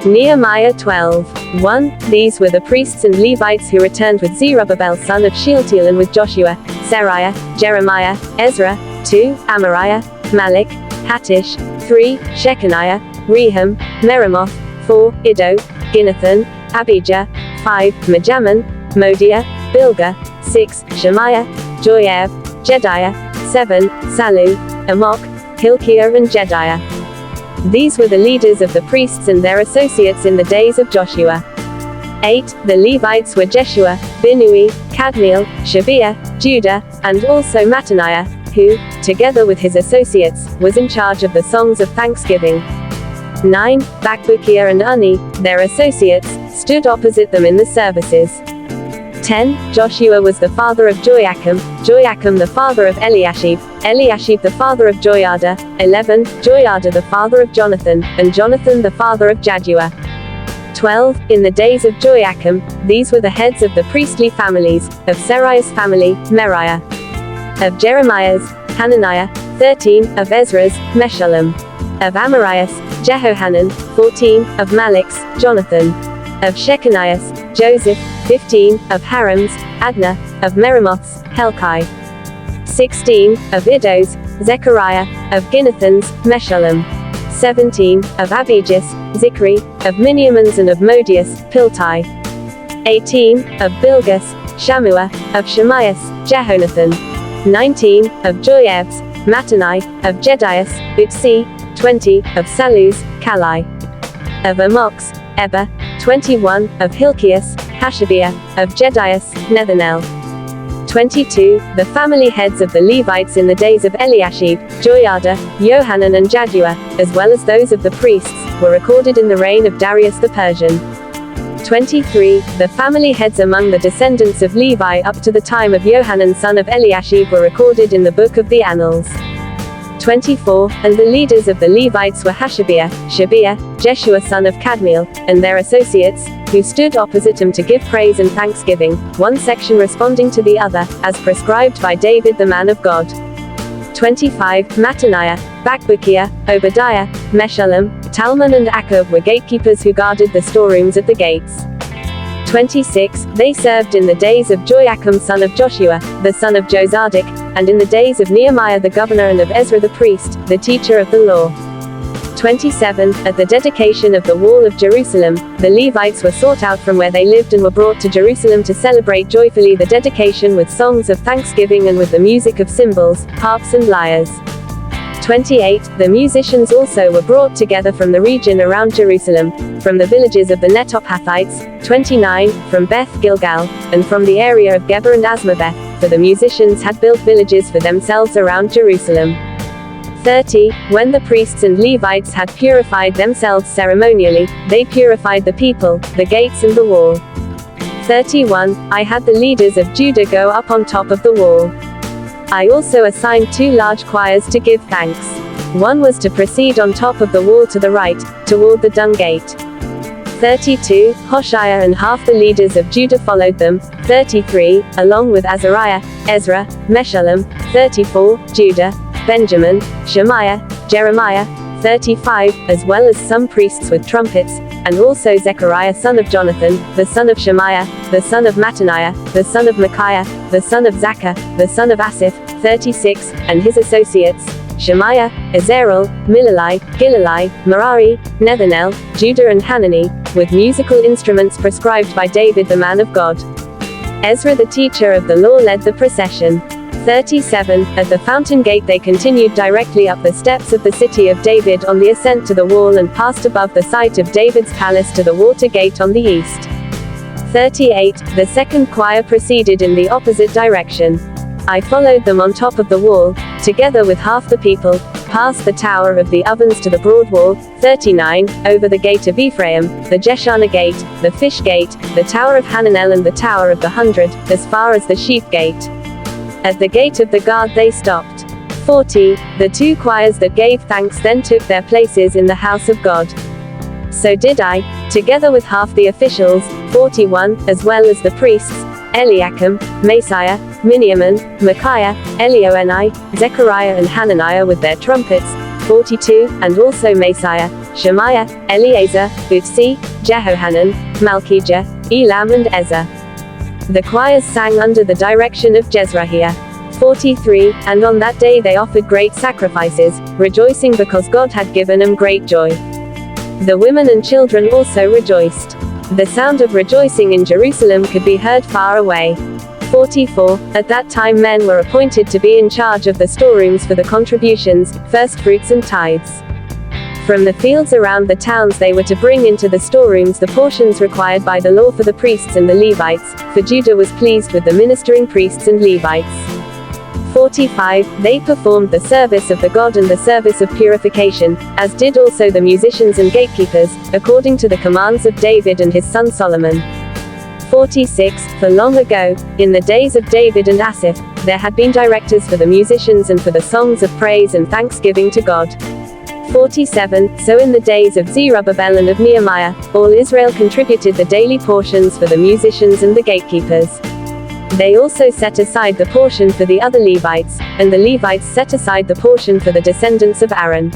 Nehemiah 12:1. These were the priests and Levites who returned with Zerubbabel son of Shealtiel and with Joshua, Seraiah, Jeremiah, Ezra. 2. Amariah, Malik, Hattish. 3. Shechaniah, Rehum, Meremoth. 4. Iddo, Ginnathan, Abijah. 5. Majaman, Modiah, Bilgah. 6. Shemaiah, Joiab, Jediah. 7. Salu, Amok, Hilkiah and Jediah. These were the leaders of the priests and their associates in the days of Joshua. 8. The Levites were Jeshua, Binnui, Kadmiel, Shabiah, Judah, and also Mattaniah, who, together with his associates, was in charge of the songs of thanksgiving. 9. Bakbukiah and Unni, their associates, stood opposite them in the services. 10. Joshua was the father of Joachim, Joachim the father of Eliashib, Eliashib the father of Joiada. 11. Joiada the father of Jonathan, and Jonathan the father of Jaddua. 12. In the days of Joachim, these were the heads of the priestly families: of Seraiah's family, Meriah; of Jeremiah's, Hananiah; 13. Of Ezra's, Meshullam; of Amariah's, Jehohanan; 14. Of Malik's, Jonathan; of Shechaniah's, Joseph; 15. Of Haram's, Adnah; of Meremoth's, Helkai; 16. Of Iddo's, Zechariah; of Ginnathan's, Meshullam; 17. Of Abijah's, Zichri; of Miniaman's and of Modiah's, Piltai; 18. Of Bilgah's, Shammua; of Shemaiah's, Jehonathan; 19. Of Joiab's, Mattani; of Jediah's, Utsi; 20. Of Salu's, Kalai; of Amok's, Eber; 21. Of Hilkiah's, Hashabiah; of Jediah's, Nethanel. 22. The family heads of the Levites in the days of Eliashib, Joiada, Johanan and Jaddua, as well as those of the priests, were recorded in the reign of Darius the Persian. 23. The family heads among the descendants of Levi up to the time of Johanan son of Eliashib were recorded in the book of the Annals. 24. And the leaders of the Levites were Hashabiah, Shabiah, Jeshua son of Kadmiel, and their associates, who stood opposite him to give praise and thanksgiving, one section responding to the other, as prescribed by David the man of God. 25. Mattaniah, Bakbukiah, Obadiah, Meshullam, Talmon and Akkub were gatekeepers who guarded the storerooms at the gates. 26. They served in the days of Joachim son of Joshua, the son of Jozadak, and in the days of Nehemiah the governor and of Ezra the priest, the teacher of the law. 27. At the dedication of the wall of Jerusalem, the Levites were sought out from where they lived and were brought to Jerusalem to celebrate joyfully the dedication with songs of thanksgiving and with the music of cymbals, harps and lyres. 28. The musicians also were brought together from the region around Jerusalem, from the villages of the Netophathites. 29. From Beth Gilgal, and from the area of Geber and Asmaveth, for the musicians had built villages for themselves around Jerusalem. 30. When the priests and Levites had purified themselves ceremonially, they purified the people, the gates and the wall. 31. I had the leaders of Judah go up on top of the wall. I also assigned 2 large choirs to give thanks. One was to proceed on top of the wall to the right, toward the dung gate. 32. Hoshea and half the leaders of Judah followed them. 33. Along with Azariah, Ezra, Meshullam. 34. Judah, Benjamin, Shemaiah, Jeremiah. 35. As well as some priests with trumpets, and also Zechariah son of Jonathan, the son of Shemaiah, the son of Mattaniah, the son of Micaiah, the son of Zaccur, the son of Asaph. 36. And his associates: Shemaiah, Azarel, Milalai, Gilalai, Merari, Nethanel, Judah and Hanani, with musical instruments prescribed by David the man of God. Ezra the teacher of the law led the procession. 37. At the fountain gate they continued directly up the steps of the city of David on the ascent to the wall and passed above the site of David's palace to the water gate on the east. 38. The second choir proceeded in the opposite direction. I followed them on top of the wall, together with half the people, past the tower of the ovens to the broad wall. 39. Over the gate of Ephraim, the Jeshanah gate, the fish gate, the tower of Hananel and the tower of the 100, as far as the sheep gate. At the gate of the guard they stopped. 40. The 2 choirs that gave thanks then took their places in the house of God. So did I, together with half the officials. 41. As well as the priests: Eliakim, Maaseiah, Miniaman, Micaiah, Elioenai, Zechariah and Hananiah with their trumpets. 42. And also Maaseiah, Shemaiah, Eleazar, Uzi, Jehohanan, Malchijah, Elam and Ezra. The choirs sang under the direction of Jezrahiah. 43. And on that day they offered great sacrifices, rejoicing because God had given them great joy. The women and children also rejoiced. The sound of rejoicing in Jerusalem could be heard far away. 44. At that time men were appointed to be in charge of the storerooms for the contributions, firstfruits and tithes. From the fields around the towns they were to bring into the storerooms the portions required by the law for the priests and the Levites, for Judah was pleased with the ministering priests and Levites. 45. They performed the service of the God and the service of purification, as did also the musicians and gatekeepers, according to the commands of David and his son Solomon. 46. For long ago, in the days of David and Asaph, there had been directors for the musicians and for the songs of praise and thanksgiving to God. 47. So in the days of Zerubbabel and of Nehemiah, all Israel contributed the daily portions for the musicians and the gatekeepers. They also set aside the portion for the other Levites, and the Levites set aside the portion for the descendants of Aaron.